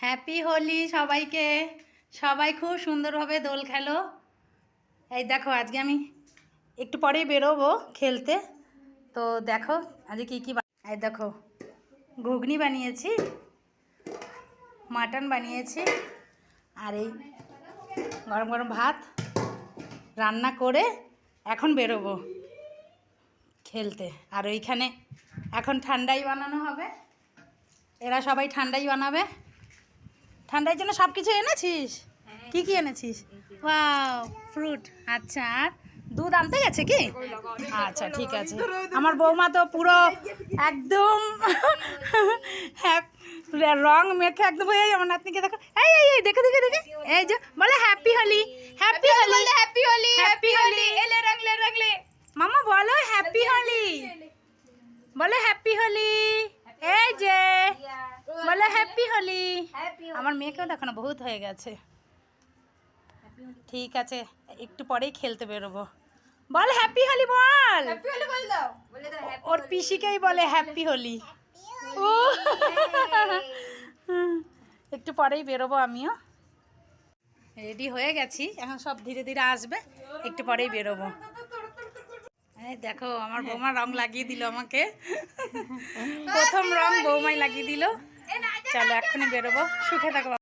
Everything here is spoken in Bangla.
হ্যাপি হোলি সবাইকে। সবাই খুব সুন্দরভাবে দোল খেলো। এই দেখো আজকে আমি একটু পরেই বেরোবো খেলতে। তো দেখো আজকে কী কী এই দেখো ঘুগনি বানিয়েছি, মাটন বানিয়েছি, আর এই গরম গরম ভাত রান্না করে এখন বেরোবো খেলতে। আর ওইখানে এখন ঠান্ডাই বানানো হবে, এরা সবাই ঠান্ডাই বানাবে। ঠান্ডার জন্য সব কিছু এনেছিস? কি কি এনেছিস? Wow, fruit. আচ্ছা, আর দুধ আনতে গেছে কি? আচ্ছা ঠিক আছে। আমার বৌমা তো পুরো একদম রং মেখে একদম হয়ে যায়। আমার নাতনিকে দেখো, এই এই এই দেখে দেখে দেখে, এই যে বলে happy Holi, happy Holi, happy Holi, happy Holi, এলে রাগলে রাগলে। মামা বলো হ্যাপি হোলি, বলে হ্যাপি হোলি। এই যে বলে হ্যাপি হোলি। আমার মেয়েকেও দেখো না, বহুত হয়ে গেছে। ঠিক আছে, একটু পরেই খেলতে বেরোবো। বল হ্যাপি হোলি, বল। ওর পিসিকেই বলে হ্যাপি হোলি। ও একটু পরেই বেরোবো আমিও। রেডি হয়ে গেছি, এখন সব ধীরে ধীরে আসবে, একটু পরেই বেরোবো। এই দেখো আমার বৌমা রং লাগিয়ে দিল আমাকে, প্রথম রং বৌমাই লাগিয়ে দিল। চলো এক্ষুনি বেরোবো, সুখে থাকো।